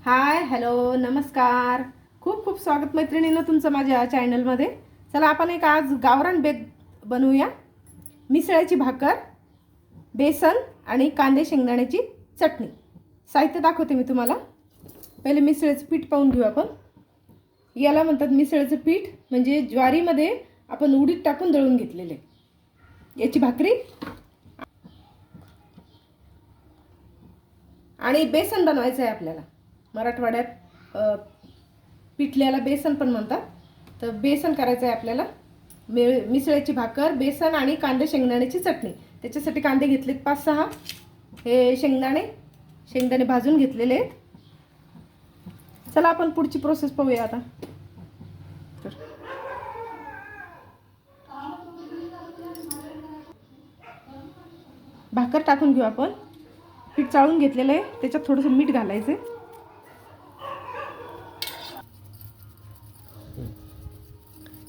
Hi hello नमस्कार. खूप खूप स्वागत मैत्रिणींनो तुमचं माझ्या चॅनलमध्ये. चला आपण एक आज गावरान बेत बनवूया. मिसळाची भाकर, बेसन आणि कांदे शेंगदाण्याची चटणी. साहित्य दाखवते मी तुम्हाला. पहिले मिसळीचं पीठ पाहून घेऊ आपण. याला म्हणतात मिसळीचं पीठ, म्हणजे ज्वारीमध्ये आपण उडीद टाकून दळून घेतलेले याची भाकरी. आणि बेसन बनवायचं आहे आपल्याला. मराठवाड्यात पिठल्याला बेसन पण म्हणतात. तर बेसन करायचं आहे आपल्याला. मिसळीची भाकर, बेसन आणि कांदे शेंगदाण्याची चटणी. त्याच्यासाठी कांदे घेतलेत 5-6. हे शेंगदाणे भाजून घेतलेले आहेत. चला आपण पुढची प्रोसेस पाहूया आता. भाकर टाकून घेऊ आपण. पीठ चाळून घेतलेलं आहे, त्याच्यात थोडंसं मीठ घालायचं.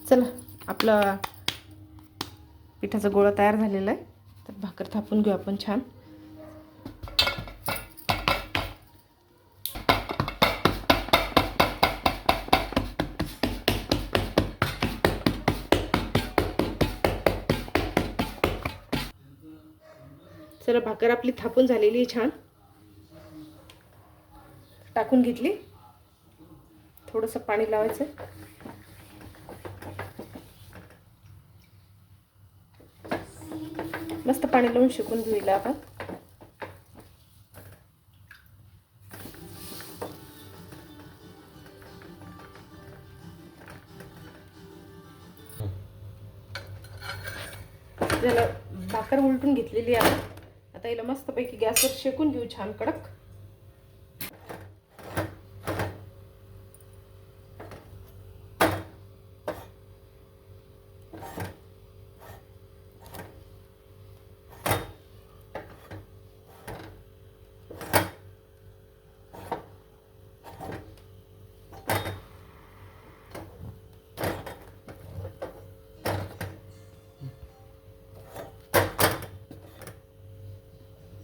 चला आपला पिठाचा गोळा तयार झालेला आहे. तर भाकर थापून घेऊ आपण छान. चला भाकर आपली थापून झालेली आहे छान. टाकून घेतली. थोडंसं पाणी लावायचं. मस्त पाणी लावून शेकून घेऊया आपण. त्याला भाकर उलटून घेतलेली आहे. आता हिला मस्तपैकी गॅसवर शेकून घेऊ छान कडक.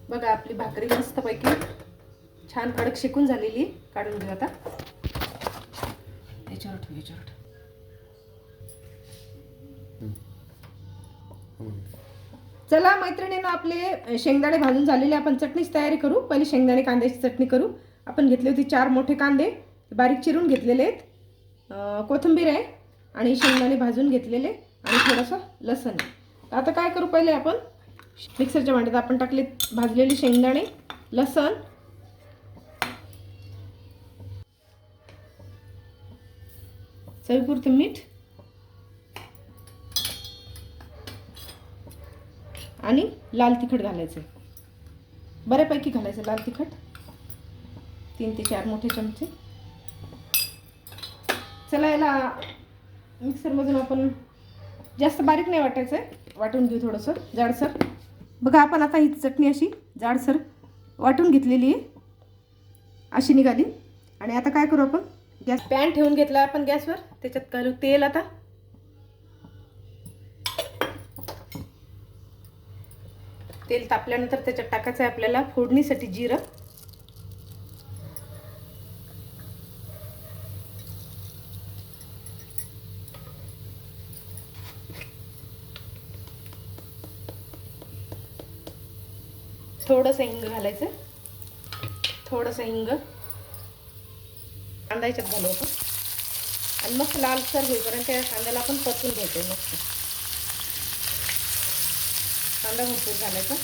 बघा आपली भाकरी मस्तपैकी छान कडक शेकून झालेली. काढून घेऊ आता. याच्यावर ठेव. चला मैत्रिणींनो, आपले शेंगदाणे भाजून झालेले. आपण चटणीची तयारी करू. पहिले शेंगदाणे कांद्याची चटणी करू. आपण घेतले होते 4 मोठे कांदे, बारीक चिरून घेतलेले आहेत. कोथिंबीर आहे आणि शेंगदाणे भाजून घेतलेले आणि थोडंसं लसूण. आता काय करू, पहिले आपण मिक्सरच्या भांड्यात आपण टाकले भाजलेले शेंगदाणे, लसूण, चवीपुरतं मीठ आणि लाल तिखट घालायचं. बऱ्यापैकी घालायचं लाल तिखट. 3 ते 4 मोठे चमचे. चला याला मिक्सरमधून आपण जास्त बारीक नाही वाटायचं आहे, वाटून घेऊ थोडंसं जाडसर. बघा आपण आता ही चटणी अशी जाडसर वाटून घेतलेली आहे. अशी निघाली. आणि आता काय करू, आपण गॅस पॅन ठेवून घेतला आपण गॅसवर. त्याच्यात घालू तेल. आता तेल तापल्यानंतर त्याच्यात टाकायचं आहे आपल्याला फोडणीसाठी जिरं. थोडंसं हिंग घालायचं. थोडंसं हिंग. कांदा याच्यात घालू आपण आणि मस्त लालसर होईपर्यंत त्या कांद्याला आपण परतून घ्यायचं. मस्त कांदा भरपूर घालायचा.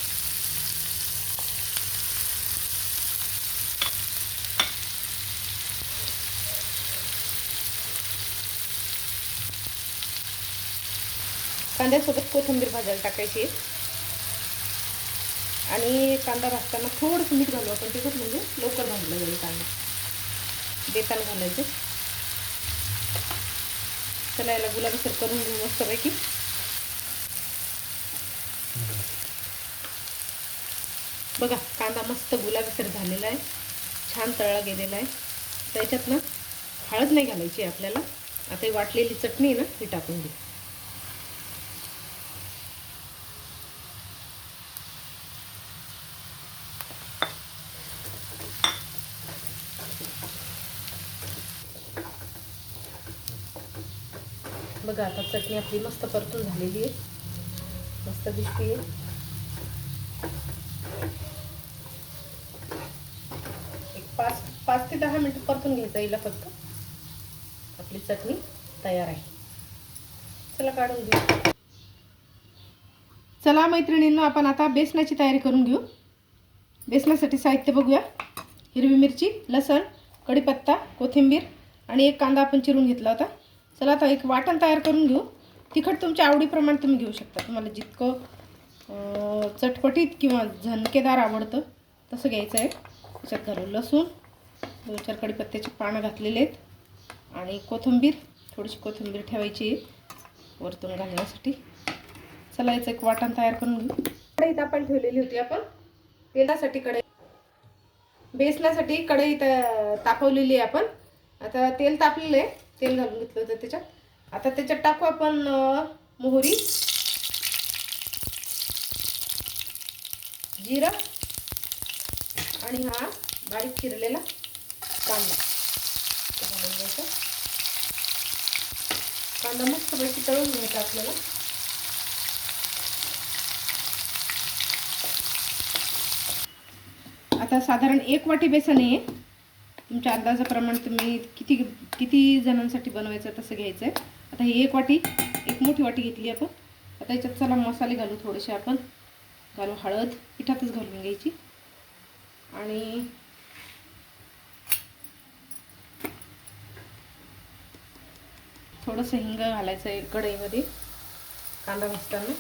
कांद्यासोबत कोथिंबीर भाजायला टाकायची. आणि कांदा भाजताना थोडंसं मीठ घालू आपण. तिखट म्हणजे लवकर भाजला जाईल कांदा. बेसन घालायचं. चला याला गुलाबीसर करून घेऊ मस्तपैकी. बघा कांदा मस्त गुलाबीसर झालेला आहे, छान तळला गेलेला आहे. त्याच्यात ना हळद नाही घालायची आपल्याला. आता ही वाटलेली चटणी आहे ना, ती टाकून घेऊ. बघा आता चटणी आपली मस्त परतून झालेली आहे, मस्त दिसते. एक 5 ते 10 मिनिट परतून घ्यायचं हिला फक्त. आपली चटणी तयार आहे. चला काढून घेऊ. चला मैत्रिणींनो, आपण आता बेसनाची तयारी करून घेऊ. बेसनासाठी साहित्य बघूया. हिरवी मिरची, लसण, कढीपत्ता, कोथिंबीर आणि एक कांदा आपण चिरून घेतला होता. चला आता एक वाटण तयार करून घेऊ. तिखट तुमच्या आवडीप्रमाणे तुम्ही घेऊ शकता. तुम्हाला जितकं चटपटीत किंवा झणकेदार आवडतं तसं घ्यायचं आहे. त्याच्यात घालून लसूण, 2-4 कढीपत्त्याची पानं घातलेले आहेत आणि कोथिंबीर, थोडीशी कोथिंबीर ठेवायची आहे वरतून घालण्यासाठी. चला याचं एक वाटण तयार करून घेऊ. कढईत आपण ठेवलेली होती आपण तेलासाठी कढई, बेसनासाठी कढई तापवलेली आहे आपण. आता तेल तापलेलं आहे, तेल घालून घेतलं होतं त्याच्यात. आता त्याच्यात टाकू आपण मोहरी, जिरं आणि हा बारीक चिरलेला कांदा. कांदा मस्तपैकी तळून घ्यायचा आपल्याला. आता साधारण 1 वाटी बेसन आहे. तुमच्या अंदाजाप्रमाणे तुम्ही किती जणांसाठी बनवायचं तसं घ्यायचं आहे. आता ही 1 वाटी, 1 मोठी वाटी घेतली आपण. आता याच्यात चला मसाले घालू. थोडेसे आपण घालू. हळद पिठातच घालून घ्यायची आणि थोडंसं हिंग घालायचं आहे कढईमध्ये कांदा भाजताना.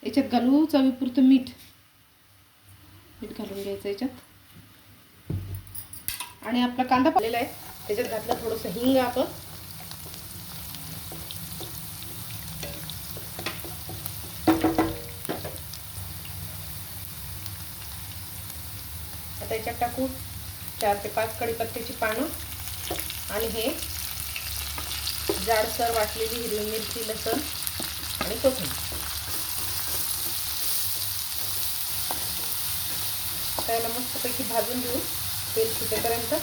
याच्यात घालू चवीपुरतं मीठ घालून घ्यायचं याच्यात. आणि आपला कांदा पाहिलेला आहे त्याच्यात घातलं थोडंसं हिंग आपण. आता याच्यात टाकू 4 ते 5 कढीपत्त्याची पानं आणि हे जाडसर वाटलेली हिरवी मिरची, लसण आणि कोथिंबीर. त्याला मस्तपैकी भाजून घेऊ तेल सुटेपर्यंत.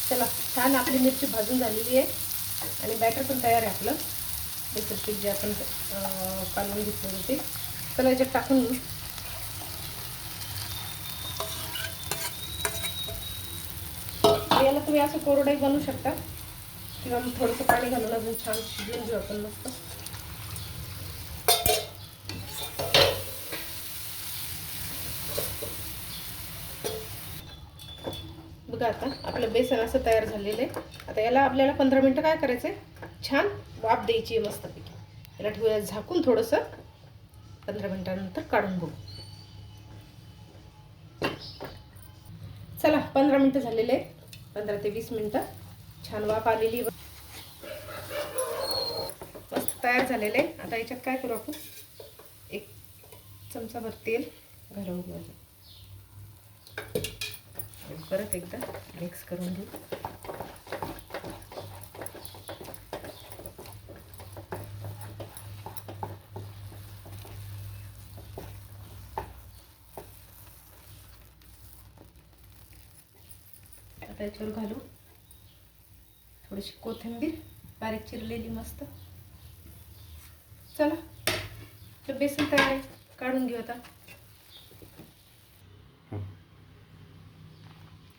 चला छान आपली मिरची भाजून झालेली आहे आणि बॅटर पण तयार आहे आपलं. बेसन पीठ जे आपण काढून घेतलं होते. चला याच्यात टाकून घेऊ. याला तुम्ही असं कोरडंही बनवू शकता किंवा मग थोडंसं पाणी घालून अजून छान शिजवून घेऊ आपण मस्त. बघा आता आपलं बेसन असं तयार झालेलं आहे. आता याला आपल्याला 15 मिनटं काय करायचं आहे, छान वाफ द्यायची आहे मस्तपैकी. याला ठेवूया झाकून थोडंसं. 15 मिनटानंतर काढून बघू. चला 15 मिनटं झालेले आहे. 15 ते 20 मिनटं छान वाफ आलेली, मस्त तयार झालेले आहे. आता याच्यात काय करू आपण, 1 चमचाभर तेल घालून घेऊ. परत एकदा मिक्स करून घेऊ. आता याच्यावर घालू थोडीशी कोथिंबीर बारीक चिरलेली मस्त. चला तर बेसन तयार आहे, काढून घेऊ. आता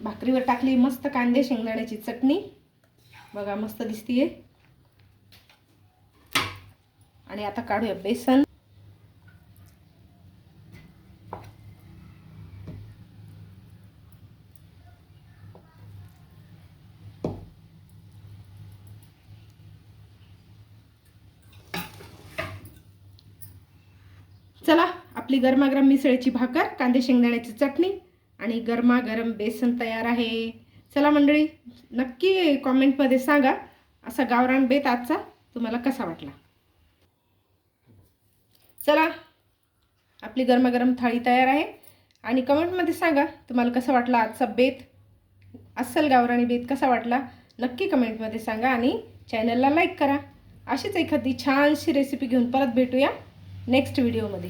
भाकरीवर टाकली मस्त कांदे शेंगदाण्याची चटणी, बघा मस्त दिसतीये. आणि आता काढूया बेसन. चला आपली गरमागरम मिसळीची भाकर, कांदे शेंगदाण्याची चटणी आणि गरमागरम बेसन तयार आहे. चला मंडळी, नक्की कॉमेंटमध्ये सांगा असा गावरान बेत आजचा तुम्हाला कसा वाटला. चला आपली गरमागरम थाळी तयार आहे आणि कमेंटमध्ये सांगा तुम्हाला कसा वाटला आजचा बेत. अस्सल गावरानी बेत कसा वाटला नक्की कमेंटमध्ये सांगा आणि चॅनलला लाईक करा. अशीच एखादी छानशी रेसिपी घेऊन परत भेटूया नेक्स्ट व्हिडिओमध्ये.